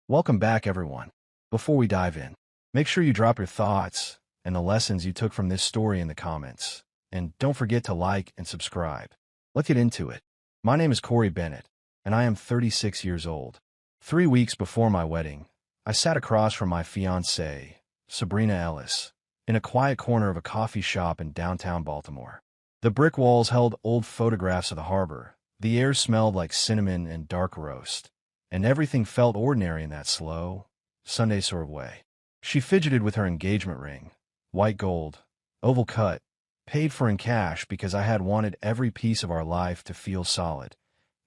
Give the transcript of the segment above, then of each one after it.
Welcome back, everyone. Before we dive in, make sure you drop your thoughts and the lessons you took from this story in the comments. And don't forget to like and subscribe. Let's get into it. My name is Corey Bennett, and I am 36 years old. 3 weeks before my wedding, I sat across from my fiancée, Sabrina Ellis, in a quiet corner of a coffee shop in downtown Baltimore. The brick walls held old photographs of the harbor, the air smelled like cinnamon and dark roast, and everything felt ordinary in that slow, Sunday sort of way. She fidgeted with her engagement ring, white gold, oval cut, paid for in cash because I had wanted every piece of our life to feel solid,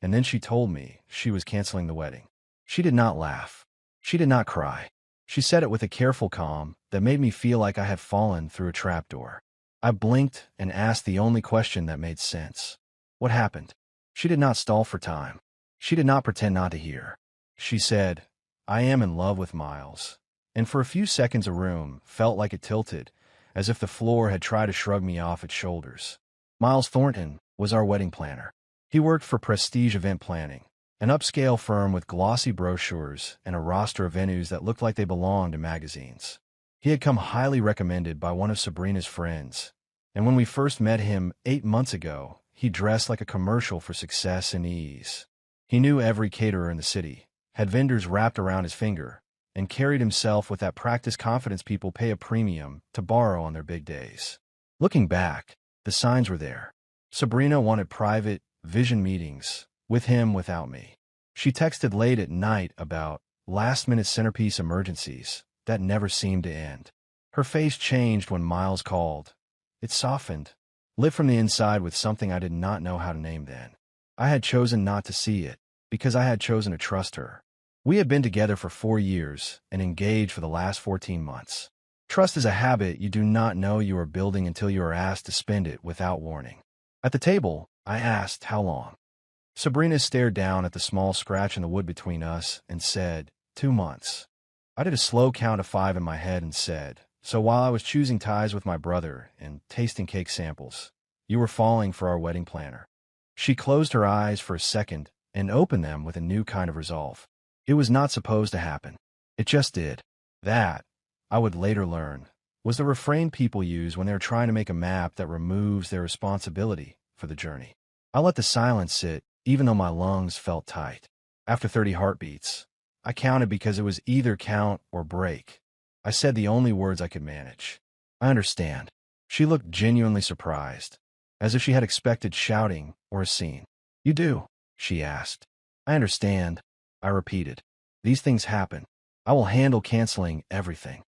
and then she told me she was canceling the wedding. She did not laugh. She did not cry. She said it with a careful calm that made me feel like I had fallen through a trapdoor. I blinked and asked the only question that made sense. What happened? She did not stall for time. She did not pretend not to hear. She said, "I am in love with Miles." And for a few seconds a room felt like it tilted, as if the floor had tried to shrug me off its shoulders. Miles Thornton was our wedding planner. He worked for Prestige Event Planning, an upscale firm with glossy brochures and a roster of venues that looked like they belonged in magazines. He had come highly recommended by one of Sabrina's friends, and when we first met him 8 months ago, he dressed like a commercial for success and ease. He knew every caterer in the city, had vendors wrapped around his finger, and carried himself with that practiced confidence people pay a premium to borrow on their big days. Looking back, the signs were there. Sabrina wanted private, vision meetings, with him without me. She texted late at night about last-minute centerpiece emergencies that never seemed to end. Her face changed when Miles called. It softened, lit from the inside with something I did not know how to name then. I had chosen not to see it, because I had chosen to trust her. We had been together for 4 years and engaged for the last 14 months. Trust is a habit you do not know you are building until you are asked to spend it without warning. At the table, I asked how long. Sabrina stared down at the small scratch in the wood between us and said, 2 months. I did a slow count of 5 in my head and said, "So while I was choosing ties with my brother and tasting cake samples, you were falling for our wedding planner." She closed her eyes for a second and opened them with a new kind of resolve. It was not supposed to happen. It just did. That, I would later learn, was the refrain people use when they're trying to make a map that removes their responsibility for the journey. I let the silence sit, even though my lungs felt tight. After 30 heartbeats, I counted because it was either count or break. I said the only words I could manage. "I understand." She looked genuinely surprised, as if she had expected shouting or a scene. "You do?" she asked. "I understand," I repeated. "These things happen. I will handle canceling everything."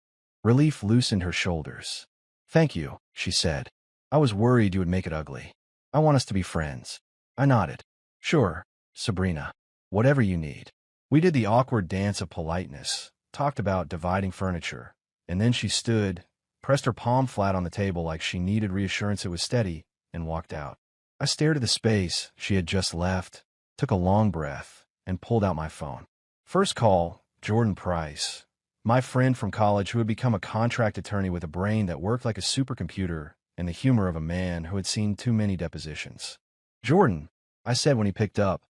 Relief loosened her shoulders. "Thank you," she said. "I was worried you would make it ugly. I want us to be friends." I nodded. "Sure, Sabrina. Whatever you need." We did the awkward dance of politeness, talked about dividing furniture, and then she stood, pressed her palm flat on the table like she needed reassurance it was steady, and walked out. I stared at the space she had just left, took a long breath, and pulled out my phone. First call, Jordan Price, my friend from college who had become a contract attorney with a brain that worked like a supercomputer and the humor of a man who had seen too many depositions. "Jordan," I said when he picked up,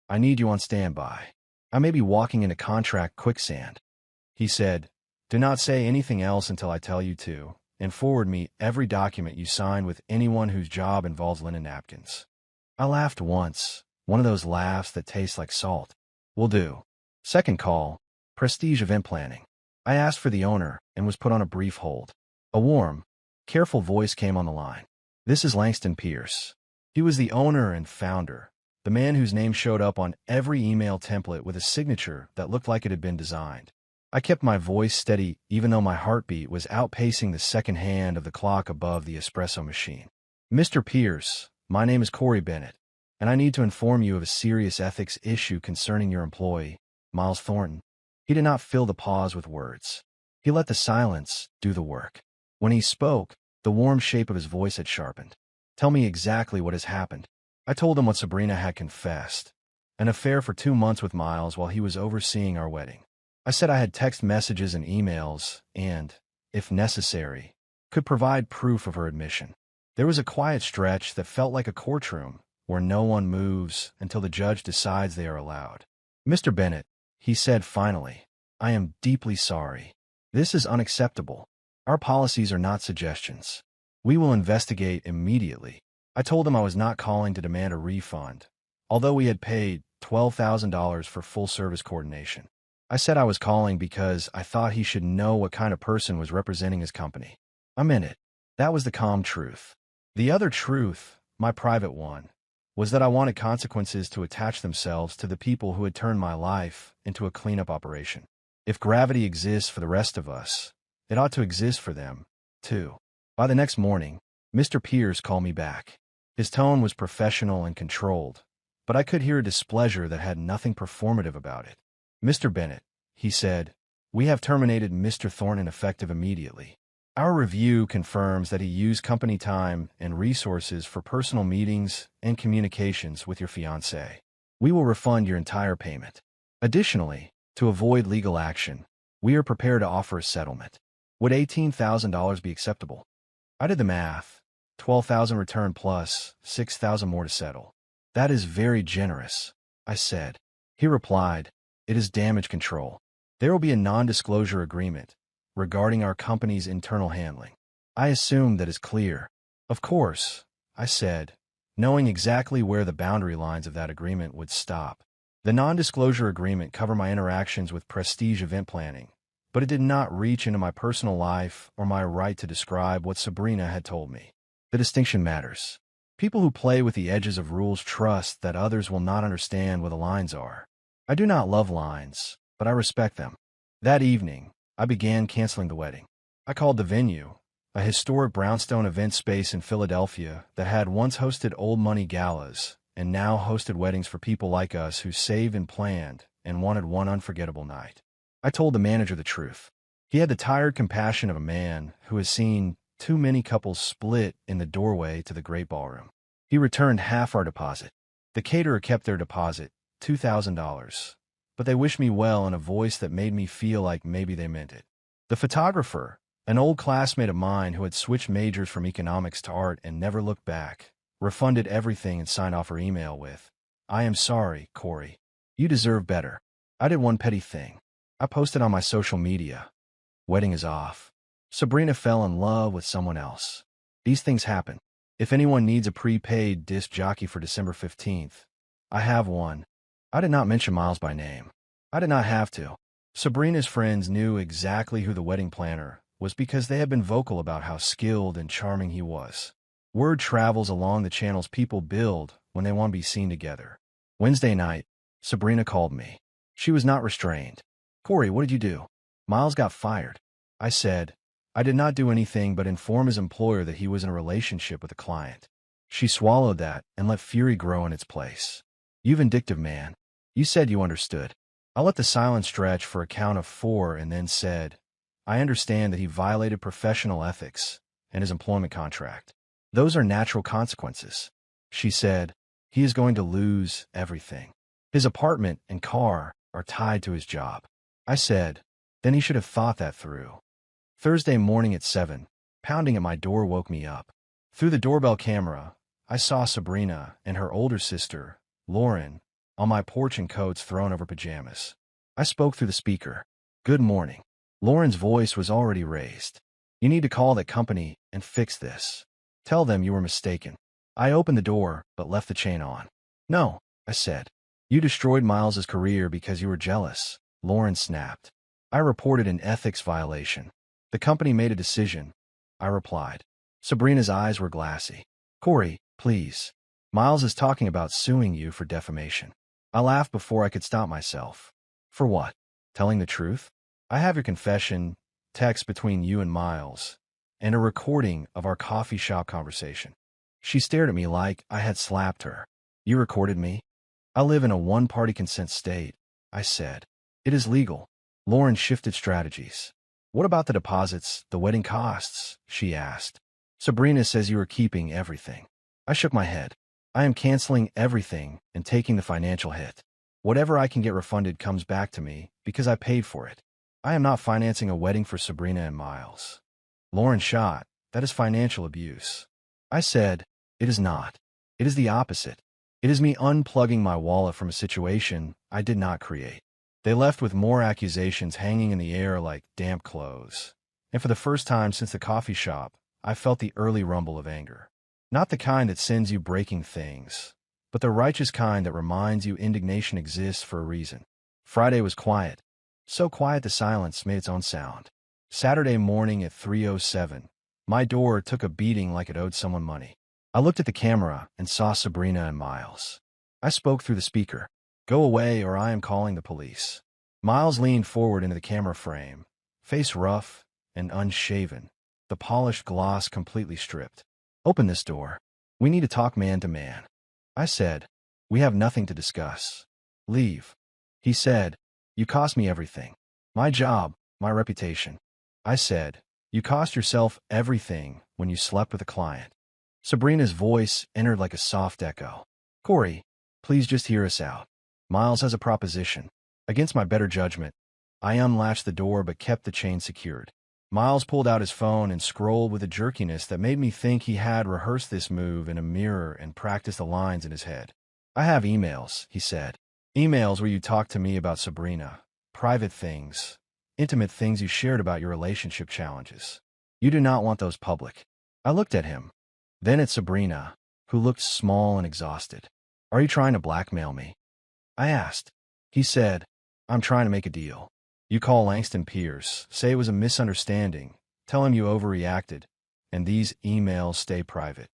"I need you on standby. I may be walking into contract quicksand." He said, "Do not say anything else until I tell you to, and forward me every document you sign with anyone whose job involves linen napkins." I laughed once, one of those laughs that taste like salt. "Will do." Second call, Prestige Event Planning. I asked for the owner and was put on a brief hold. A warm, careful voice came on the line. "This is Langston Pierce." He was the owner and founder, the man whose name showed up on every email template with a signature that looked like it had been designed. I kept my voice steady even though my heartbeat was outpacing the second hand of the clock above the espresso machine. "Mr. Pierce, my name is Corey Bennett, and I need to inform you of a serious ethics issue concerning your employee, Miles Thornton." He did not fill the pause with words. He let the silence do the work. When he spoke, the warm shape of his voice had sharpened. "Tell me exactly what has happened." I told him what Sabrina had confessed, an affair for 2 months with Miles while he was overseeing our wedding. I said I had text messages and emails and, if necessary, could provide proof of her admission. There was a quiet stretch that felt like a courtroom where no one moves until the judge decides they are allowed. "Mr. Bennett," he said finally, I am deeply sorry. This is unacceptable. Our policies are not suggestions. We will investigate immediately. I told him I was not calling to demand a refund, although we had paid $12,000 for full service coordination. I said I was calling because I thought he should know what kind of person was representing his company. I meant it. That was the calm truth. The other truth, my private one, was that I wanted consequences to attach themselves to the people who had turned my life into a cleanup operation. If gravity exists for the rest of us, it ought to exist for them, too. By the next morning, Mr. Pierce called me back. His tone was professional and controlled, but I could hear a displeasure that had nothing performative about it. Mr. Bennett, he said, we have terminated Mr. Thornton effective immediately. Our review confirms that he used company time and resources for personal meetings and communications with your fiancée. We will refund your entire payment. Additionally, to avoid legal action, we are prepared to offer a settlement. Would $18,000 be acceptable? I did the math. $12,000 return plus $6,000 more to settle. That is very generous, I said. He replied, it is damage control. There will be a non-disclosure agreement regarding our company's internal handling. I assume that is clear. Of course, I said, knowing exactly where the boundary lines of that agreement would stop. The non-disclosure agreement covered my interactions with Prestige Event Planning, but it did not reach into my personal life or my right to describe what Sabrina had told me. The distinction matters. People who play with the edges of rules trust that others will not understand where the lines are. I do not love lines, but I respect them. That evening, I began canceling the wedding. I called the venue, a historic brownstone event space in Philadelphia that had once hosted old money galas and now hosted weddings for people like us who saved and planned and wanted one unforgettable night. I told the manager the truth. He had the tired compassion of a man who has seen too many couples split in the doorway to the great ballroom. He returned half our deposit. The caterer kept their deposit, $2,000, but they wished me well in a voice that made me feel like maybe they meant it. The photographer, an old classmate of mine who had switched majors from economics to art and never looked back, refunded everything and signed off her email with, I am sorry, Corey. You deserve better. I did one petty thing. I posted on my social media. Wedding is off. Sabrina fell in love with someone else. These things happen. If anyone needs a prepaid disc jockey for December 15th, I have one. I did not mention Miles by name. I did not have to. Sabrina's friends knew exactly who the wedding planner was because they had been vocal about how skilled and charming he was. Word travels along the channels people build when they want to be seen together. Wednesday night, Sabrina called me. She was not restrained. Corey, what did you do? Miles got fired. I said, I did not do anything but inform his employer that he was in a relationship with a client. She swallowed that and let fury grow in its place. You vindictive man. You said you understood. I let the silence stretch for a count of 4 and then said, I understand that he violated professional ethics and his employment contract. Those are natural consequences. She said, he is going to lose everything. His apartment and car are tied to his job. I said, then he should have thought that through. Thursday morning at 7, pounding at my door woke me up. Through the doorbell camera, I saw Sabrina and her older sister, Lauren, on my porch in coats thrown over pajamas. I spoke through the speaker. Good morning. Lauren's voice was already raised. You need to call that company and fix this. Tell them you were mistaken. I opened the door, but left the chain on. No, I said. You destroyed Miles's career because you were jealous, Lauren snapped. I reported an ethics violation. The company made a decision, I replied. Sabrina's eyes were glassy. Corey, please. Miles is talking about suing you for defamation. I laughed before I could stop myself. For what? Telling the truth? I have your confession, text between you and Miles, and a recording of our coffee shop conversation. She stared at me like I had slapped her. You recorded me? I live in a one-party consent state, I said. It is legal. Lauren shifted strategies. What about the deposits, the wedding costs? She asked. Sabrina says you are keeping everything. I shook my head. I am canceling everything and taking the financial hit. Whatever I can get refunded comes back to me because I paid for it. I am not financing a wedding for Sabrina and Miles. Lauren shot. That is financial abuse. I said, it is not. It is the opposite. It is me unplugging my wallet from a situation I did not create. They left with more accusations hanging in the air like damp clothes. And for the first time since the coffee shop, I felt the early rumble of anger. Not the kind that sends you breaking things, but the righteous kind that reminds you indignation exists for a reason. Friday was quiet. So quiet the silence made its own sound. Saturday morning at 3:07, my door took a beating like it owed someone money. I looked at the camera and saw Sabrina and Miles. I spoke through the speaker. "Go away or I am calling the police." Miles leaned forward into the camera frame, face rough and unshaven, the polished gloss completely stripped. "Open this door. We need to talk man to man." I said, "We have nothing to discuss. Leave." He said, "You cost me everything. My job, my reputation." I said, "You cost yourself everything when you slept with a client." Sabrina's voice entered like a soft echo. "Corey, please just hear us out. Miles has a proposition." Against my better judgment, I unlatched the door but kept the chain secured. Miles pulled out his phone and scrolled with a jerkiness that made me think he had rehearsed this move in a mirror and practiced the lines in his head. "I have emails," he said. "Emails where you talked to me about Sabrina, private things, intimate things you shared about your relationship challenges. You do not want those public." I looked at him, then at Sabrina, who looked small and exhausted. "Are you trying to blackmail me?" I asked. He said, "I'm trying to make a deal. You call Langston Pierce, say it was a misunderstanding, tell him you overreacted, and these emails stay private."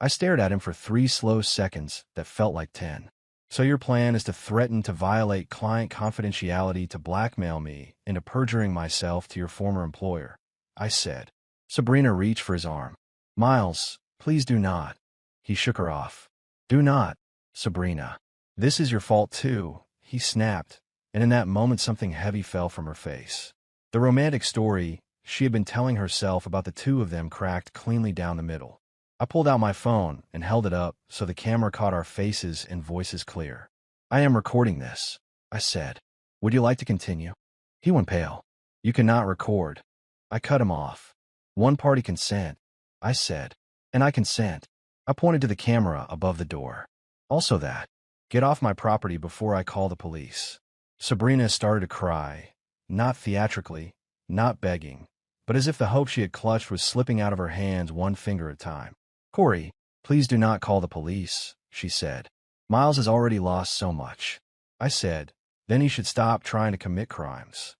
I stared at him for 3 slow seconds that felt like 10. "So your plan is to threaten to violate client confidentiality to blackmail me into perjuring myself to your former employer," I said. Sabrina reached for his arm. "Miles, please do not." He shook her off. "Do not, Sabrina. This is your fault too," he snapped, and in that moment something heavy fell from her face. The romantic story she had been telling herself about the two of them cracked cleanly down the middle. I pulled out my phone and held it up so the camera caught our faces and voices clear. "I am recording this," I said. "Would you like to continue?" He went pale. "You cannot record." I cut him off. "One-party consent," I said. "And I consent." I pointed to the camera above the door. "Also that. Get off my property before I call the police." Sabrina started to cry, not theatrically, not begging, but as if the hope she had clutched was slipping out of her hands one finger at a time. "Corey, please do not call the police," she said. "Miles has already lost so much." I said, "Then he should stop trying to commit crimes."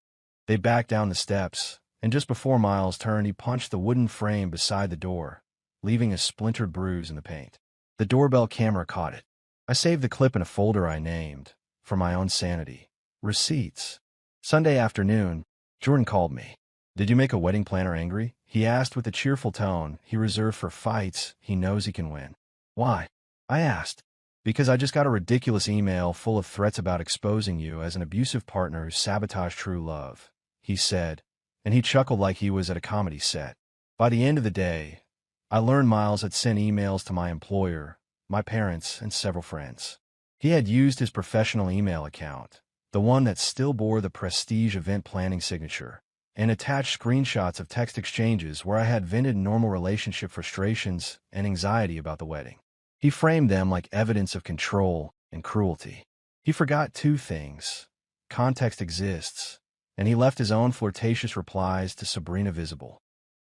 They backed down the steps, and just before Miles turned, he punched the wooden frame beside the door, leaving a splintered bruise in the paint. The doorbell camera caught it. I saved the clip in a folder I named, for my own sanity, "Receipts." Sunday afternoon, Jordan called me. "Did you make a wedding planner angry?" he asked with a cheerful tone he reserved for fights he knows he can win. "Why?" I asked. "Because I just got a ridiculous email full of threats about exposing you as an abusive partner who sabotaged true love," he said, and he chuckled like he was at a comedy set. By the end of the day, I learned Miles had sent emails to my employer, my parents, and several friends. He had used his professional email account, the one that still bore the Prestige event planning signature, and attached screenshots of text exchanges where I had vented normal relationship frustrations and anxiety about the wedding. He framed them like evidence of control and cruelty. He forgot 2 things. Context exists, and he left his own flirtatious replies to Sabrina visible.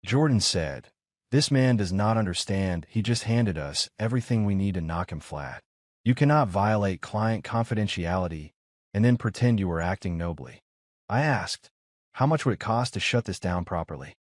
Jordan said, "This man does not understand. He just handed us everything we need to knock him flat. You cannot violate client confidentiality and then pretend you were acting nobly." I asked, "How much would it cost to shut this down properly?"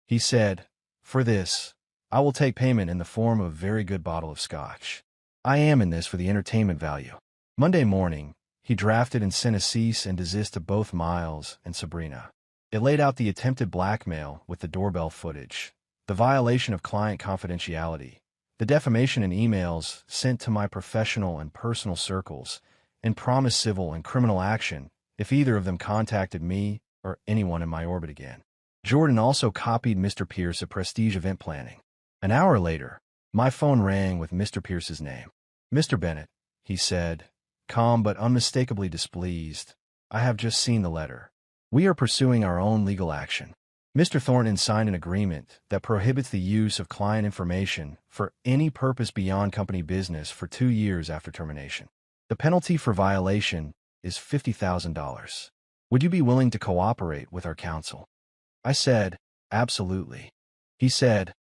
He said, "For this, I will take payment in the form of a very good bottle of scotch. I am in this for the entertainment value." Monday morning, he drafted and sent a cease and desist to both Miles and Sabrina. It laid out the attempted blackmail with the doorbell footage, the violation of client confidentiality, the defamation in emails sent to my professional and personal circles, and promised civil and criminal action if either of them contacted me or anyone in my orbit again. Jordan also copied Mr. Pierce at Prestige Event Planning. An hour later, my phone rang with Mr. Pierce's name. "Mr. Bennett," he said, calm but unmistakably displeased, "I have just seen the letter. We are pursuing our own legal action. Mr. Thornton signed an agreement that prohibits the use of client information for any purpose beyond company business for 2 years after termination. The penalty for violation is $50,000. Would you be willing to cooperate with our counsel? I said, absolutely. He said,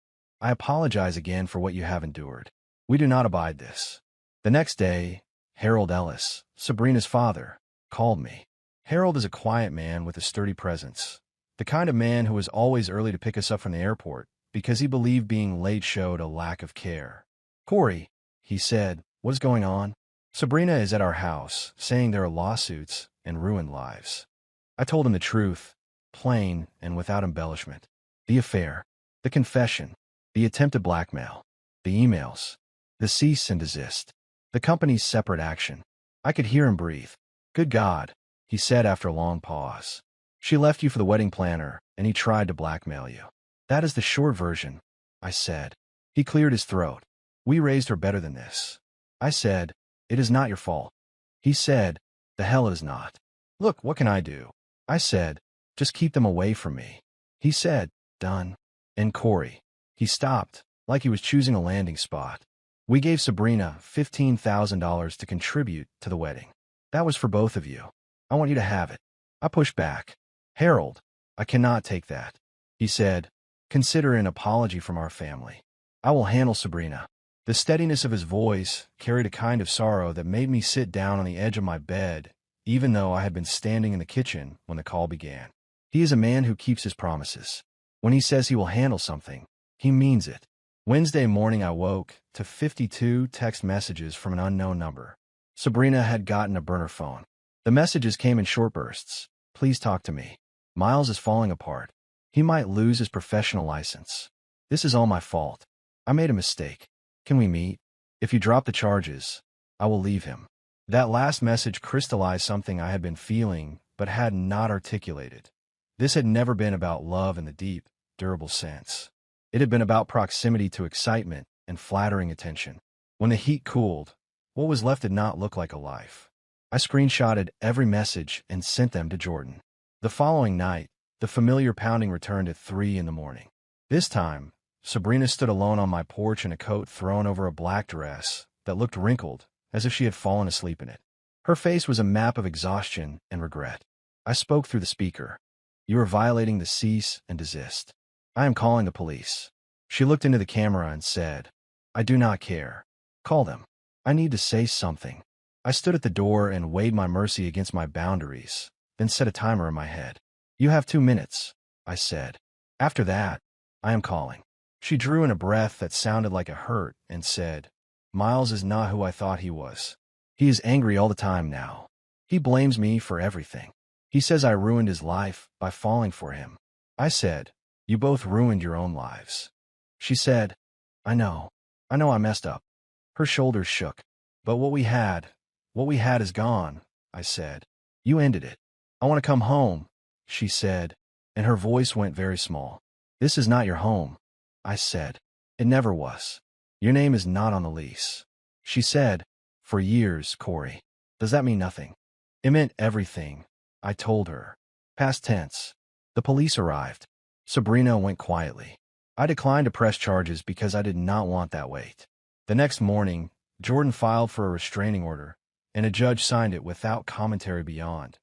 I apologize again for what you have endured. We do not abide this. The next day, Harold Ellis, Sabrina's father, called me. Harold is a quiet man with a sturdy presence, the kind of man who was always early to pick us up from the airport because he believed being late showed a lack of care. Corey, he said, what is going on? Sabrina is at our house, saying there are lawsuits and ruined lives. I told him the truth, plain and without embellishment. The affair, the confession, the attempted blackmail, the emails, the cease and desist, the company's separate action. I could hear him breathe. Good God, he said after a long pause. She left you for the wedding planner, and he tried to blackmail you. That is the short version, I said. He cleared his throat. We raised her better than this. I said, it is not your fault. He said, the hell it is not. Look, what can I do? I said, just keep them away from me. He said, done. And Corey. He stopped, like he was choosing a landing spot. We gave Sabrina $15,000 to contribute to the wedding. That was for both of you. I want you to have it. I pushed back. Harold, I cannot take that. He said, consider an apology from our family. I will handle Sabrina. The steadiness of his voice carried a kind of sorrow that made me sit down on the edge of my bed, even though I had been standing in the kitchen when the call began. He is a man who keeps his promises. When he says he will handle something, he means it. Wednesday morning I woke to 52 text messages from an unknown number. Sabrina had gotten a burner phone. The messages came in short bursts. Please talk to me. Miles is falling apart. He might lose his professional license. This is all my fault. I made a mistake. Can we meet? If you drop the charges, I will leave him. That last message crystallized something I had been feeling but had not articulated. This had never been about love in the deep, durable sense. It had been about proximity to excitement and flattering attention. When the heat cooled, what was left did not look like a life. I screenshotted every message and sent them to Jordan. The following night, the familiar pounding returned at 3 in the morning. This time, Sabrina stood alone on my porch in a coat thrown over a black dress that looked wrinkled, as if she had fallen asleep in it. Her face was a map of exhaustion and regret. I spoke through the speaker. You are violating the cease and desist. I am calling the police. She looked into the camera and said, I do not care. Call them. I need to say something. I stood at the door and weighed my mercy against my boundaries, then set a timer in my head. You have 2 minutes, I said. After that, I am calling. She drew in a breath that sounded like a hurt and said, Miles is not who I thought he was. He is angry all the time now. He blames me for everything. He says I ruined his life by falling for him. I said, you both ruined your own lives. She said, I know I messed up. Her shoulders shook. But what we had is gone, I said. You ended it. I want to come home, she said, and her voice went very small. This is not your home, I said. It never was. Your name is not on the lease. She said, for years, Corey. Does that mean nothing? It meant everything, I told her. Past tense. The police arrived. Sabrina went quietly. I declined to press charges because I did not want that weight. The next morning, Jordan filed for a restraining order, and a judge signed it without commentary beyond.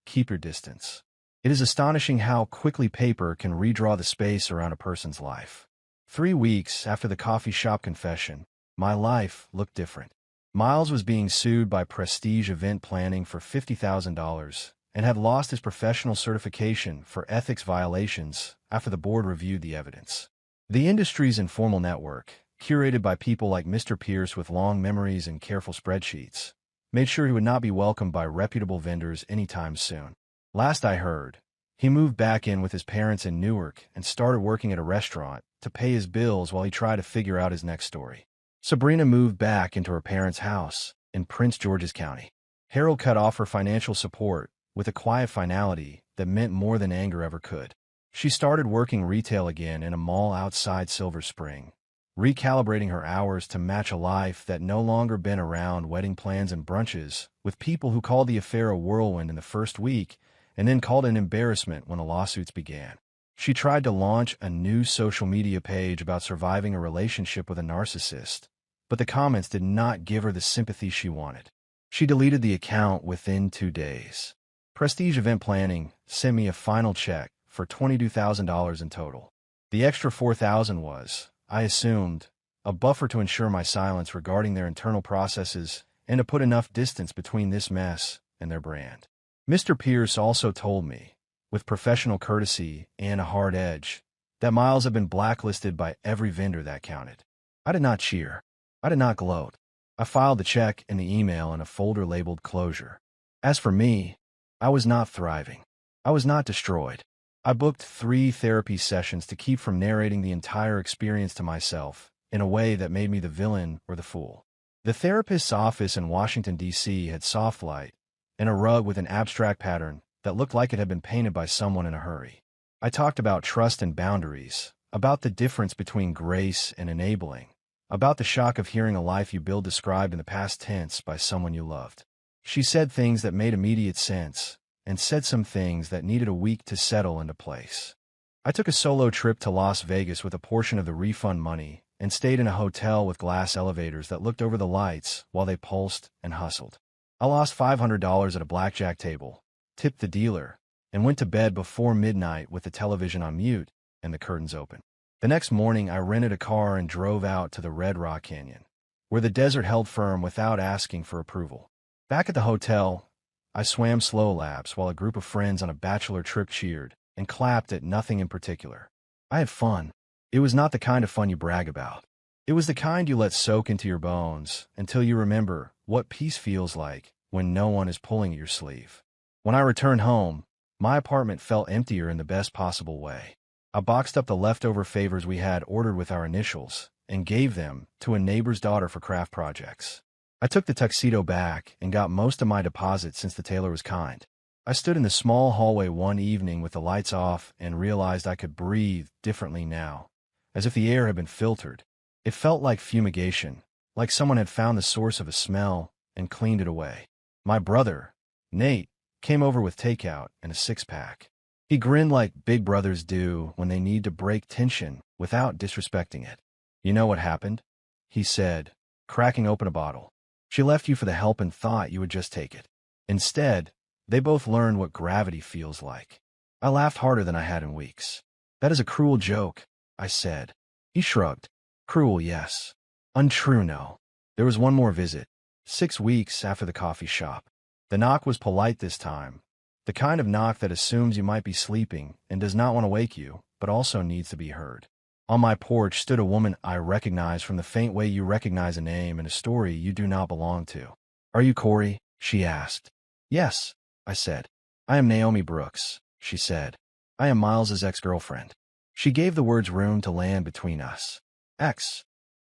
Keep your distance. It is astonishing how quickly paper can redraw the space around a person's life. 3 weeks after the coffee shop confession, my life looked different. Miles was being sued by Prestige Event Planning for $50,000 and had lost his professional certification for ethics violations after the board reviewed the evidence. The industry's informal network, curated by people like Mr. Pierce with long memories and careful spreadsheets, made sure he would not be welcomed by reputable vendors anytime soon. Last I heard, he moved back in with his parents in Newark and started working at a restaurant to pay his bills while he tried to figure out his next story. Sabrina moved back into her parents' house in Prince George's County. Harold cut off her financial support with a quiet finality that meant more than anger ever could. She started working retail again in a mall outside Silver Spring, recalibrating her hours to match a life that no longer been around wedding plans and brunches with people who called the affair a whirlwind in the first week and then called it an embarrassment when the lawsuits began. She tried to launch a new social media page about surviving a relationship with a narcissist, but the comments did not give her the sympathy she wanted. She deleted the account within 2 days. Prestige Event Planning sent me a final check for $22,000 in total. The extra $4,000 was, I assumed, a buffer to ensure my silence regarding their internal processes and to put enough distance between this mess and their brand. Mr. Pierce also told me, with professional courtesy and a hard edge, that Miles had been blacklisted by every vendor that counted. I did not cheer. I did not gloat. I filed the check and the email in a folder labeled closure. As for me, I was not thriving. I was not destroyed. I booked 3 therapy sessions to keep from narrating the entire experience to myself in a way that made me the villain or the fool. The therapist's office in Washington, D.C. had soft light and a rug with an abstract pattern that looked like it had been painted by someone in a hurry. I talked about trust and boundaries, about the difference between grace and enabling, about the shock of hearing a life you build described in the past tense by someone you loved. She said things that made immediate sense, and said some things that needed a week to settle into place. I took a solo trip to Las Vegas with a portion of the refund money and stayed in a hotel with glass elevators that looked over the lights while they pulsed and hustled. I lost $500 at a blackjack table, tipped the dealer, and went to bed before midnight with the television on mute and the curtains open. The next morning, I rented a car and drove out to the Red Rock Canyon, where the desert held firm without asking for approval. Back at the hotel, I swam slow laps while a group of friends on a bachelor trip cheered and clapped at nothing in particular. I had fun. It was not the kind of fun you brag about. It was the kind you let soak into your bones until you remember what peace feels like when no one is pulling at your sleeve. When I returned home, my apartment felt emptier in the best possible way. I boxed up the leftover favors we had ordered with our initials and gave them to a neighbor's daughter for craft projects. I took the tuxedo back and got most of my deposit since the tailor was kind. I stood in the small hallway one evening with the lights off and realized I could breathe differently now, as if the air had been filtered. It felt like fumigation, like someone had found the source of a smell and cleaned it away. My brother, Nate, came over with takeout and a 6-pack. He grinned like big brothers do when they need to break tension without disrespecting it. "You know what happened?" he said, cracking open a bottle. "She left you for the help and thought you would just take it. Instead, they both learned what gravity feels like." I laughed harder than I had in weeks. "That is a cruel joke," I said. He shrugged. "Cruel, yes. Untrue, no." There was one more visit, 6 weeks after the coffee shop. The knock was polite this time, the kind of knock that assumes you might be sleeping and does not want to wake you, but also needs to be heard. On my porch stood a woman I recognized from the faint way you recognize a name in a story you do not belong to. "Are you Corey?" she asked. "Yes," I said. "I am Naomi Brooks," she said. "I am Miles's ex-girlfriend." She gave the words room to land between us. "Ex,"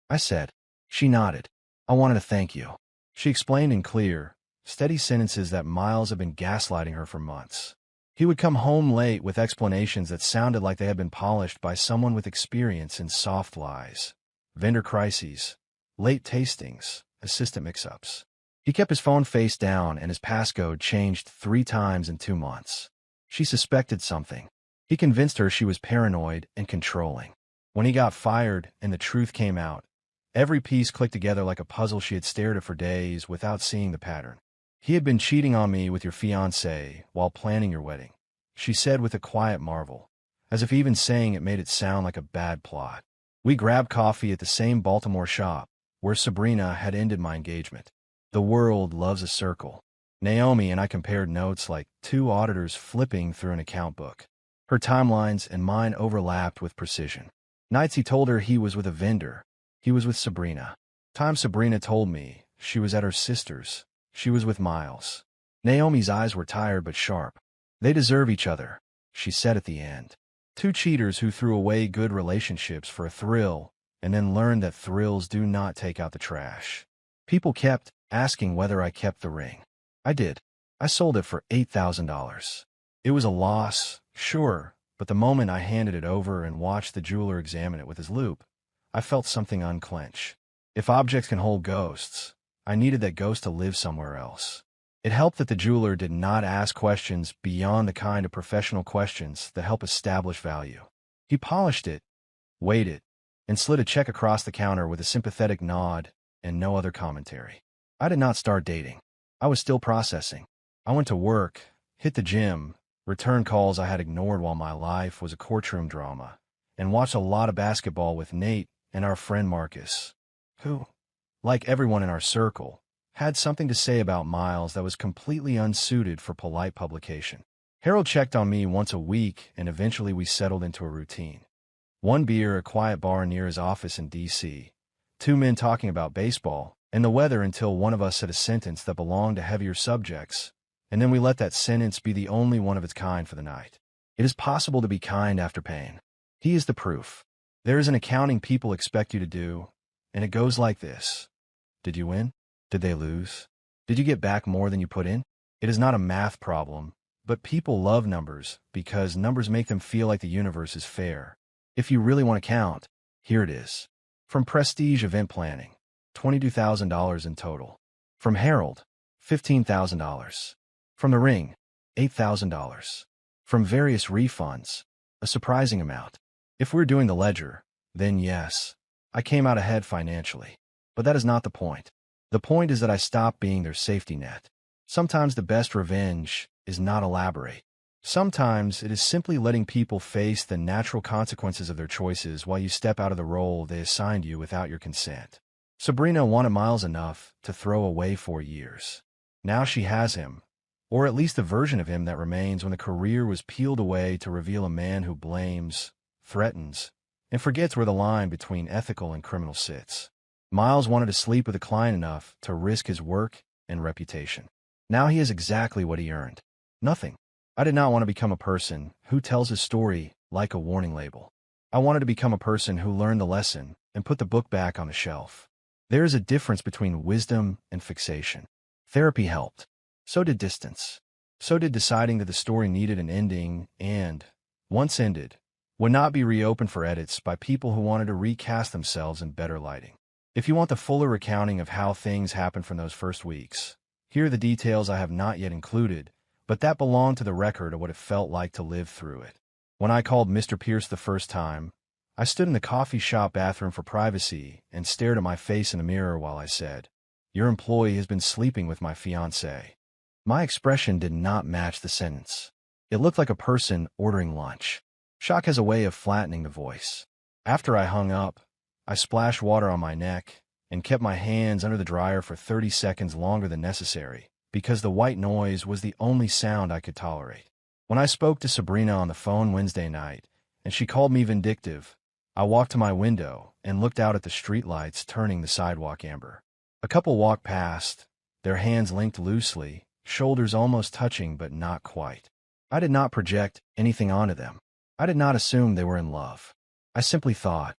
I said. She nodded. "I wanted to thank you." She explained in clear, steady sentences that Miles had been gaslighting her for months. He would come home late with explanations that sounded like they had been polished by someone with experience in soft lies, vendor crises, late tastings, assistant mix-ups. He kept his phone face down and his passcode changed 3 times in 2 months. She suspected something. He convinced her she was paranoid and controlling. When he got fired and the truth came out, every piece clicked together like a puzzle she had stared at for days without seeing the pattern. "He had been cheating on me with your fiancé while planning your wedding," she said with a quiet marvel, as if even saying it made it sound like a bad plot. We grabbed coffee at the same Baltimore shop where Sabrina had ended my engagement. The world loves a circle. Naomi and I compared notes like 2 auditors flipping through an account book. Her timelines and mine overlapped with precision. Nights he told her he was with a vendor, he was with Sabrina. Times Sabrina told me she was at her sister's, she was with Miles. Naomi's eyes were tired but sharp. "They deserve each other," she said at the end. 2 cheaters who threw away good relationships for a thrill and then learned that thrills do not take out the trash. People kept asking whether I kept the ring. I did. I sold it for $8,000. It was a loss, sure, but the moment I handed it over and watched the jeweler examine it with his loupe, I felt something unclench. If objects can hold ghosts, I needed that ghost to live somewhere else. It helped that the jeweler did not ask questions beyond the kind of professional questions that help establish value. He polished it, weighed it, and slid a check across the counter with a sympathetic nod and no other commentary. I did not start dating. I was still processing. I went to work, hit the gym, return calls I had ignored while my life was a courtroom drama, and watched a lot of basketball with Nate and our friend Marcus, who, like everyone in our circle, had something to say about Miles that was completely unsuited for polite publication. Harold checked on me once a week, and eventually we settled into a routine. One beer, a quiet bar near his office in D.C., two men talking about baseball and the weather until one of us said a sentence that belonged to heavier subjects, and then we let that sentence be the only one of its kind for the night. It is possible to be kind after pain. He is the proof. There is an accounting people expect you to do, and it goes like this. Did you win? Did they lose? Did you get back more than you put in? It is not a math problem, but people love numbers because numbers make them feel like the universe is fair. If you really want to count, here it is. From Prestige Event Planning, $22,000 in total. From Harold, $15,000. From The Ring, $8,000. From various refunds, a surprising amount. If we're doing the ledger, then yes, I came out ahead financially. But that is not the point. The point is that I stopped being their safety net. Sometimes the best revenge is not elaborate. Sometimes it is simply letting people face the natural consequences of their choices while you step out of the role they assigned you without your consent. Sabrina wanted Miles enough to throw away 4 years. Now she has him, or at least the version of him that remains when the career was peeled away to reveal a man who blames, threatens, and forgets where the line between ethical and criminal sits. Miles wanted to sleep with a client enough to risk his work and reputation. Now he has exactly what he earned. Nothing. I did not want to become a person who tells his story like a warning label. I wanted to become a person who learned the lesson and put the book back on the shelf. There is a difference between wisdom and fixation. Therapy helped. So did distance. So did deciding that the story needed an ending and, once ended, would not be reopened for edits by people who wanted to recast themselves in better lighting. If you want the fuller recounting of how things happened from those first weeks, here are the details I have not yet included, but that belong to the record of what it felt like to live through it. When I called Mr. Pierce the first time, I stood in the coffee shop bathroom for privacy and stared at my face in the mirror while I said, "Your employee has been sleeping with my fiancée." My expression did not match the sentence. It looked like a person ordering lunch. Shock has a way of flattening the voice. After I hung up, I splashed water on my neck and kept my hands under the dryer for 30 seconds longer than necessary, because the white noise was the only sound I could tolerate. When I spoke to Sabrina on the phone Wednesday night, and she called me vindictive, I walked to my window and looked out at the streetlights turning the sidewalk amber. A couple walked past, their hands linked loosely, shoulders almost touching but not quite. I did not project anything onto them. I did not assume they were in love. I simply thought,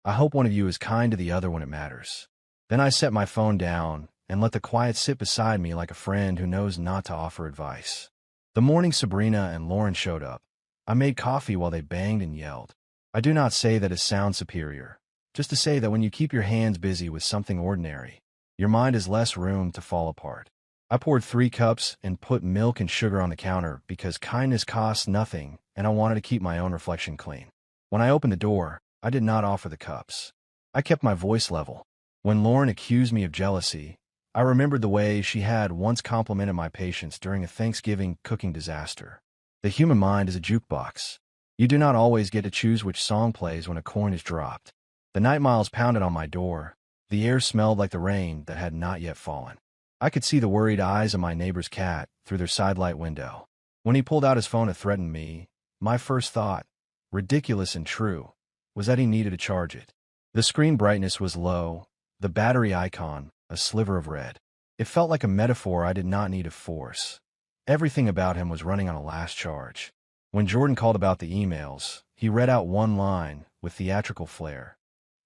I hope one of you is kind to the other when it matters. Then I set my phone down and let the quiet sit beside me like a friend who knows not to offer advice. The morning Sabrina and Lauren showed up, I made coffee while they banged and yelled. I do not say that it sounds superior, just to say that when you keep your hands busy with something ordinary, your mind has less room to fall apart. I poured 3 cups and put milk and sugar on the counter because kindness costs nothing and I wanted to keep my own reflection clean. When I opened the door, I did not offer the cups. I kept my voice level. When Lauren accused me of jealousy, I remembered the way she had once complimented my patience during a Thanksgiving cooking disaster. The human mind is a jukebox. You do not always get to choose which song plays when a coin is dropped. The night Miles pounded on my door. The air smelled like the rain that had not yet fallen. I could see the worried eyes of my neighbor's cat through their sidelight window. When he pulled out his phone to threaten me, my first thought, ridiculous and true, was that he needed to charge it. The screen brightness was low, the battery icon, a sliver of red. It felt like a metaphor I did not need to force. Everything about him was running on a last charge. When Jordan called about the emails, he read out one line with theatrical flair.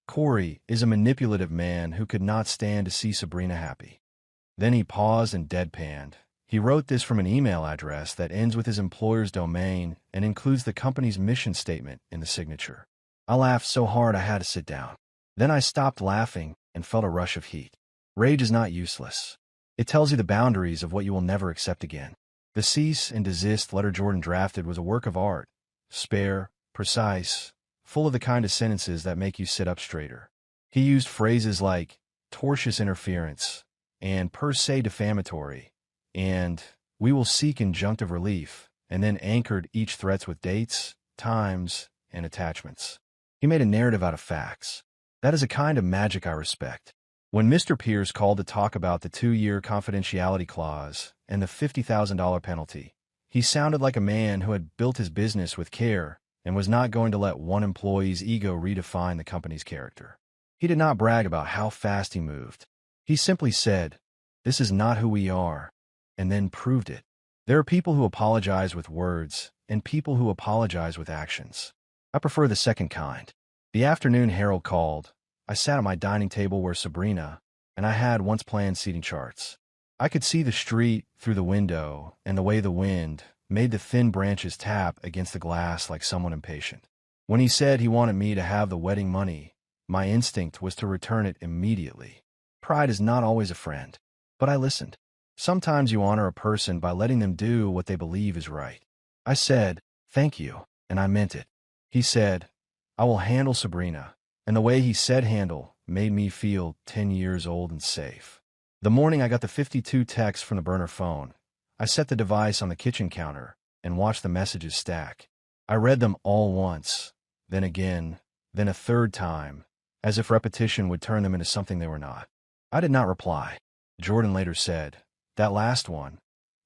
Corey is a manipulative man who could not stand to see Sabrina happy. Then he paused and deadpanned. He wrote this from an email address that ends with his employer's domain and includes the company's mission statement in the signature. I laughed so hard I had to sit down. Then I stopped laughing and felt a rush of heat. Rage is not useless. It tells you the boundaries of what you will never accept again. The cease and desist letter Jordan drafted was a work of art, spare, precise, full of the kind of sentences that make you sit up straighter. He used phrases like tortious interference and per se defamatory and We will seek injunctive relief, and then anchored each threats with dates, times, and attachments. He made a narrative out of facts. That is a kind of magic I respect. When Mr. Pierce called to talk about the 2-year confidentiality clause and the $50,000 penalty, he sounded like a man who had built his business with care and was not going to let one employee's ego redefine the company's character. He did not brag about how fast he moved. He simply said, "This is not who we are," and then proved it. There are people who apologize with words and people who apologize with actions. I prefer the second kind. The afternoon Harold called. I sat at my dining table where Sabrina and I had once planned seating charts. I could see the street through the window and the way the wind made the thin branches tap against the glass like someone impatient. When he said he wanted me to have the wedding money, my instinct was to return it immediately. Pride is not always a friend, but I listened. Sometimes you honor a person by letting them do what they believe is right. I said, "Thank you," and I meant it. He said, "I will handle Sabrina," and the way he said handle made me feel 10 years old and safe. The morning I got the 52 texts from the burner phone, I set the device on the kitchen counter and watched the messages stack. I read them all once, then again, then a third time, as if repetition would turn them into something they were not. I did not reply. Jordan later said, "That last one,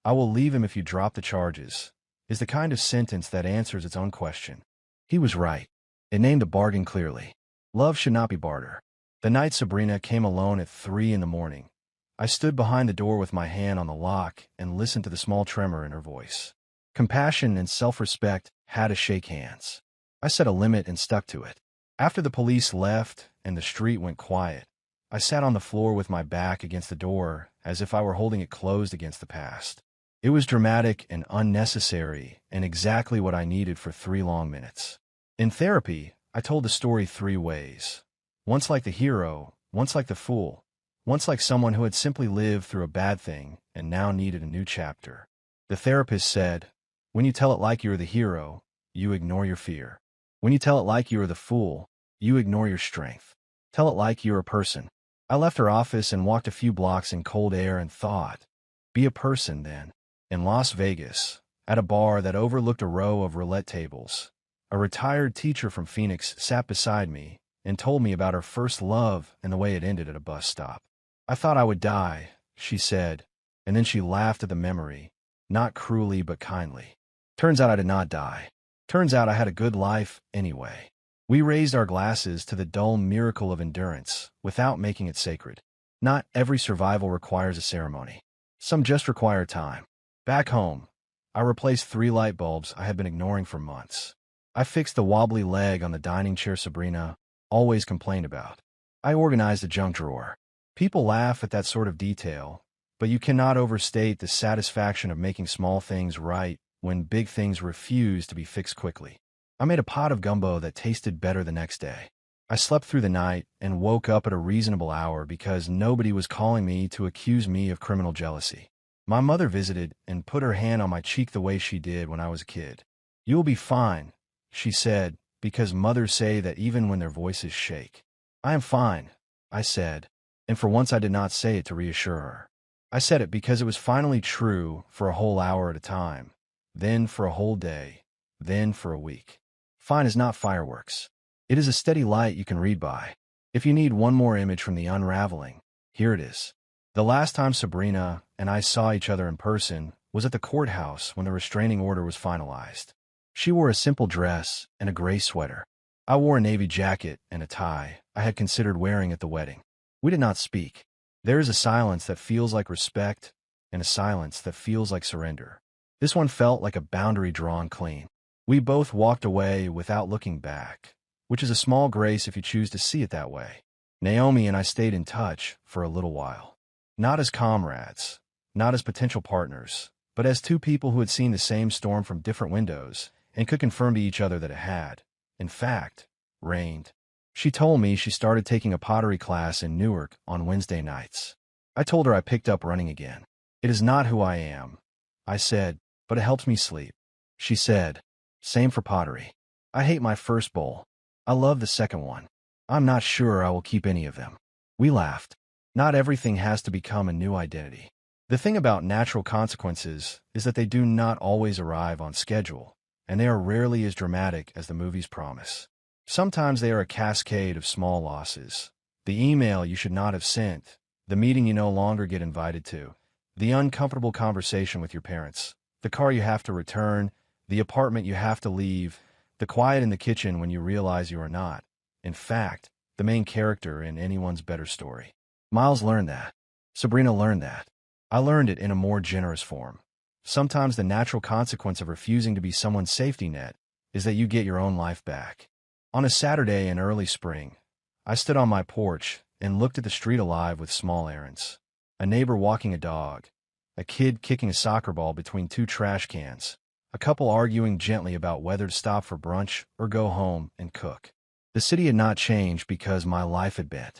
'I will leave him if you drop the charges,' is the kind of sentence that answers its own question." He was right. It named a bargain clearly. Love should not be barter. The night Sabrina came alone at 3 in the morning, I stood behind the door with my hand on the lock and listened to the small tremor in her voice. Compassion and self-respect had to shake hands. I set a limit and stuck to it. After the police left and the street went quiet, I sat on the floor with my back against the door as if I were holding it closed against the past. It was dramatic and unnecessary and exactly what I needed for 3 long minutes. In therapy, I told the story 3 ways. Once like the hero, once like the fool, once like someone who had simply lived through a bad thing and now needed a new chapter. The therapist said, "When you tell it like you're the hero, you ignore your fear. When you tell it like you are the fool, you ignore your strength. Tell it like you're a person." I left her office and walked a few blocks in cold air and thought, be a person then. In Las Vegas, at a bar that overlooked a row of roulette tables, a retired teacher from Phoenix sat beside me and told me about her first love and the way it ended at a bus stop. "I thought I would die," she said, and then she laughed at the memory, not cruelly but kindly. Turns out I did not die. Turns out I had a good life anyway. We raised our glasses to the dull miracle of endurance without making it sacred. Not every survival requires a ceremony. Some just require time. Back home, I replaced 3 light bulbs I had been ignoring for months. I fixed the wobbly leg on the dining chair Sabrina always complained about. I organized a junk drawer. People laugh at that sort of detail, but you cannot overstate the satisfaction of making small things right when big things refuse to be fixed quickly. I made a pot of gumbo that tasted better the next day. I slept through the night and woke up at a reasonable hour because nobody was calling me to accuse me of criminal jealousy. My mother visited and put her hand on my cheek the way she did when I was a kid. "You will be fine," she said, because mothers say that even when their voices shake. "I am fine," I said, and for once I did not say it to reassure her. I said it because it was finally true for a whole hour at a time, then for a whole day, then for a week. Fine is not fireworks. It is a steady light you can read by. If you need one more image from the unraveling, here it is. The last time Sabrina and I saw each other in person was at the courthouse when the restraining order was finalized. She wore a simple dress and a gray sweater. I wore a navy jacket and a tie I had considered wearing at the wedding. We did not speak. There is a silence that feels like respect and a silence that feels like surrender. This one felt like a boundary drawn clean. We both walked away without looking back, which is a small grace if you choose to see it that way. Naomi and I stayed in touch for a little while. Not as comrades, not as potential partners, but as 2 people who had seen the same storm from different windows and could confirm to each other that it had, in fact, rained. She told me she started taking a pottery class in Newark on Wednesday nights. I told her I picked up running again. "It is not who I am," I said, "but it helps me sleep." She said, "Same for pottery. I hate my first bowl. I love the second one. I'm not sure I will keep any of them." We laughed. Not everything has to become a new identity. The thing about natural consequences is that they do not always arrive on schedule, and they are rarely as dramatic as the movies promise. Sometimes they are a cascade of small losses. The email you should not have sent, the meeting you no longer get invited to, the uncomfortable conversation with your parents, the car you have to return, the apartment you have to leave, the quiet in the kitchen when you realize you are not, in fact, the main character in anyone's better story. Miles learned that. Sabrina learned that. I learned it in a more generous form. Sometimes the natural consequence of refusing to be someone's safety net is that you get your own life back. On a Saturday in early spring, I stood on my porch and looked at the street alive with small errands. A neighbor walking a dog, a kid kicking a soccer ball between two trash cans, a couple arguing gently about whether to stop for brunch or go home and cook. The city had not changed because my life had been.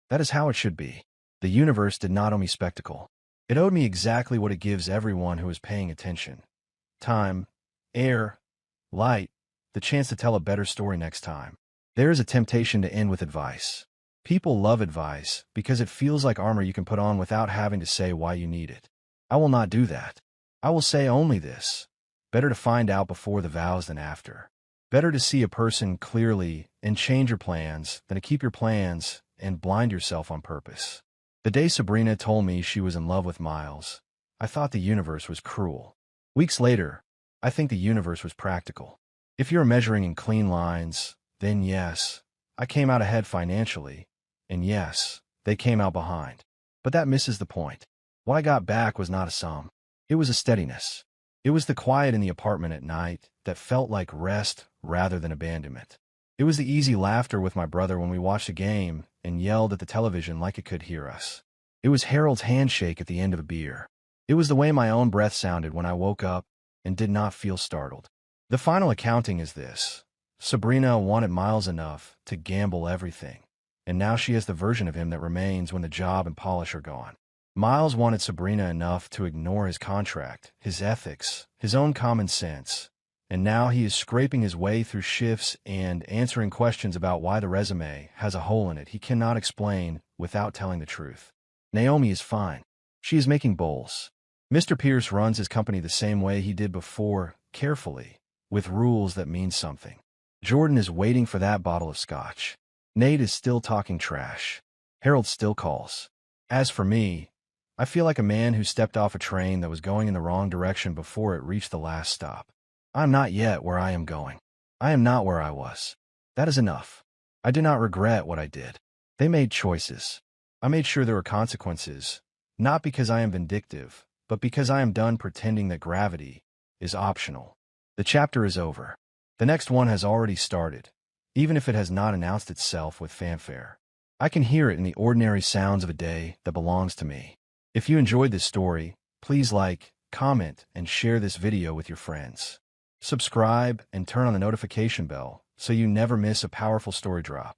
That is how it should be. The universe did not owe me spectacle. It owed me exactly what it gives everyone who is paying attention: time, air, light, the chance to tell a better story next time. There is a temptation to end with advice. People love advice because it feels like armor you can put on without having to say why you need it. I will not do that. I will say only this: better to find out before the vows than after. Better to see a person clearly and change your plans than to keep your plans and blind yourself on purpose. The day Sabrina told me she was in love with Miles, I thought the universe was cruel. Weeks later, I think the universe was practical. If you're measuring in clean lines, then yes, I came out ahead financially, and yes, they came out behind. But that misses the point. What I got back was not a sum. It was a steadiness. It was the quiet in the apartment at night that felt like rest rather than abandonment. It was the easy laughter with my brother when we watched a game and yelled at the television like it could hear us. It was Harold's handshake at the end of a beer. It was the way my own breath sounded when I woke up and did not feel startled. The final accounting is this: Sabrina wanted Miles enough to gamble everything, and now she has the version of him that remains when the job and polish are gone. Miles wanted Sabrina enough to ignore his contract, his ethics, his own common sense, and now he is scraping his way through shifts and answering questions about why the resume has a hole in it he cannot explain without telling the truth. Naomi is fine. She is making bowls. Mr. Pierce runs his company the same way he did before, carefully, with rules that mean something. Jordan is waiting for that bottle of scotch. Nate is still talking trash. Harold still calls. As for me, I feel like a man who stepped off a train that was going in the wrong direction before it reached the last stop. I am not yet where I am going. I am not where I was. That is enough. I do not regret what I did. They made choices. I made sure there were consequences, not because I am vindictive, but because I am done pretending that gravity is optional. The chapter is over. The next one has already started, even if it has not announced itself with fanfare. I can hear it in the ordinary sounds of a day that belongs to me. If you enjoyed this story, please like, comment, and share this video with your friends. Subscribe and turn on the notification bell so you never miss a powerful story drop.